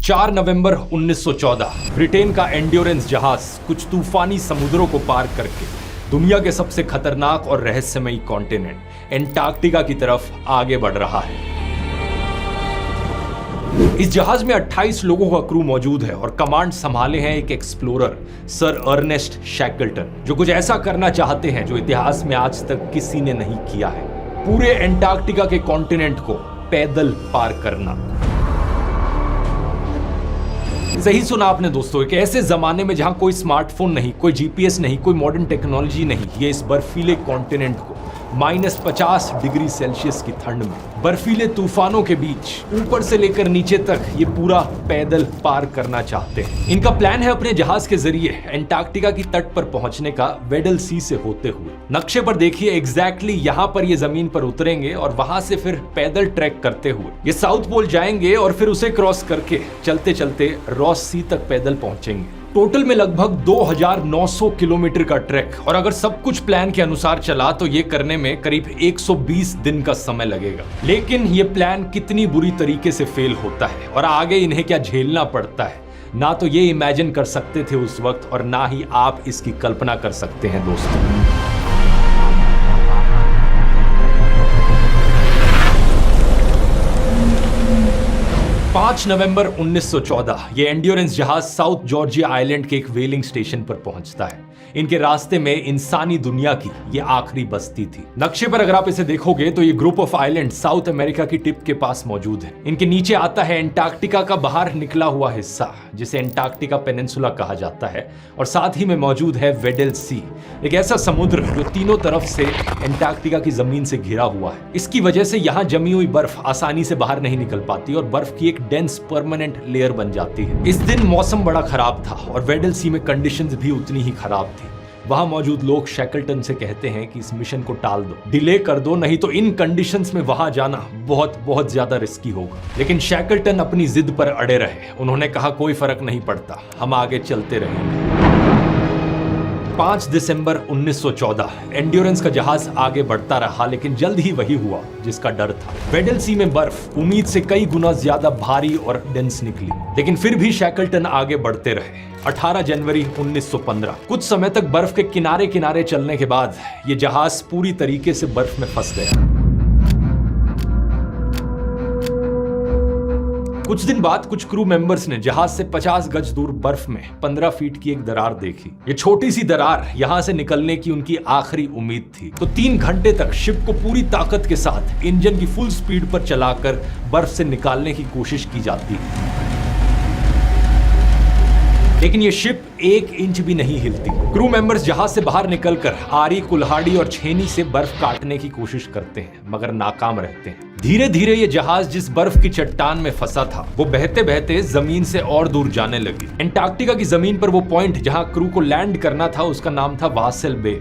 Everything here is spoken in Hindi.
4 नवंबर 1914 ब्रिटेन का एंड्योरेंस जहाज कुछ तूफानी समुद्रों को पार करके दुनिया के सबसे खतरनाक और रहस्यमयी कॉन्टिनेंट एंटार्क्टिका की तरफ आगे बढ़ रहा है। इस जहाज में 28 लोगों का क्रू मौजूद है और कमांड संभाले हैं एक एक्सप्लोरर सर अर्नेस्ट शैकल्टन, जो कुछ ऐसा करना चाहते हैं जो इतिहास में आज तक किसी ने नहीं किया है, पूरे एंटार्क्टिका के कॉन्टिनेंट को पैदल पार करना। सही सुना आपने दोस्तों, एक ऐसे जमाने में जहां कोई स्मार्टफोन नहीं, कोई जीपीएस नहीं, कोई मॉडर्न टेक्नोलॉजी नहीं, ये इस बर्फीले कॉन्टिनेंट को -50 डिग्री सेल्सियस की ठंड में बर्फीले तूफानों के बीच ऊपर से लेकर नीचे तक ये पूरा पैदल पार करना चाहते हैं। इनका प्लान है अपने जहाज के जरिए एंटार्क्टिका की तट पर पहुंचने का, वेडल सी से होते हुए। नक्शे पर देखिए, एग्जैक्टली यहाँ पर ये जमीन पर उतरेंगे और वहां से फिर पैदल ट्रैक करते हुए ये साउथ पोल जाएंगे और फिर उसे क्रॉस करके चलते चलते रॉस सी तक पैदल पहुंचेंगे। टोटल में लगभग 2900 किलोमीटर का ट्रैक, और अगर सब कुछ प्लान के अनुसार चला तो ये करने में करीब 120 दिन का समय लगेगा। लेकिन ये प्लान कितनी बुरी तरीके से फेल होता है और आगे इन्हें क्या झेलना पड़ता है, ना तो ये इमेजिन कर सकते थे उस वक्त और ना ही आप इसकी कल्पना कर सकते हैं दोस्तों। 5 नवंबर 1914 ये एंड्योरेंस जहाज साउथ जॉर्जिया आइलैंड के एक व्हेलिंग स्टेशन पर पहुंचता है। इनके रास्ते में इंसानी दुनिया की ये आखिरी बस्ती थी। नक्शे पर अगर आप इसे देखोगे तो ये group of island south America की टिप के पास मौजूद है। इनके नीचे आता है एंटार्क्टिका का बाहर निकला हुआ हिस्सा, जिसे एंटार्क्टिका पेनिनसुला कहा जाता है, और साथ ही में मौजूद है वेडल सी, एक ऐसा समुद्र जो तीनों तरफ से एंटार्क्टिका की जमीन से घिरा हुआ है। इसकी वजह से यहाँ जमी हुई बर्फ आसानी से बाहर नहीं निकल पाती और बर्फ की एक डेंस परमानेंट लेयर बन जाती है। इस दिन मौसम बड़ा खराब था और वेडल सी में कंडीशंस भी उतनी ही खराब थी। वहां मौजूद लोग शैकल्टन से कहते हैं कि इस मिशन को टाल दो, डिले कर दो, नहीं तो इन कंडीशंस में वहां जाना बहुत ज्यादा रिस्की होगा। लेकिन शैकल्टन अपनी जिद पर अड़े रहे। उन्होंने कहा कोई फर्क नहीं पड़ता, हम आगे चलते रहेंगे। 5 दिसंबर 1914 एंड्योरेंस का जहाज आगे बढ़ता रहा, लेकिन जल्द ही वही हुआ जिसका डर था। वेडल सी में बर्फ उम्मीद से कई गुना ज्यादा भारी और डेंस निकली, लेकिन फिर भी शैकल्टन आगे बढ़ते रहे। 18 जनवरी 1915 कुछ समय तक बर्फ के किनारे किनारे चलने के बाद ये जहाज पूरी तरीके से बर्फ में फंस गया। कुछ दिन बाद कुछ क्रू मेंबर्स ने जहाज से 50 गज दूर बर्फ में 15 फीट की एक दरार देखी। ये छोटी सी दरार यहां से निकलने की उनकी आखिरी उम्मीद थी। तो 3 घंटे तक शिप को पूरी ताकत के साथ इंजन की फुल स्पीड पर चलाकर बर्फ से निकालने की कोशिश की जाती है, लेकिन ये शिप 1 इंच भी नहीं हिलती। क्रू मेंबर्स जहाज से बाहर निकलकर आरी, कुल्हाड़ी और छेनी से बर्फ काटने की कोशिश करते हैं, मगर नाकाम रहते हैं। धीरे धीरे ये जहाज जिस बर्फ की चट्टान में फंसा था वो बहते बहते जमीन से और दूर जाने लगी। एंटार्क्टिका की जमीन पर वो पॉइंट जहां क्रू को लैंड करना था उसका नाम था वासेल बे।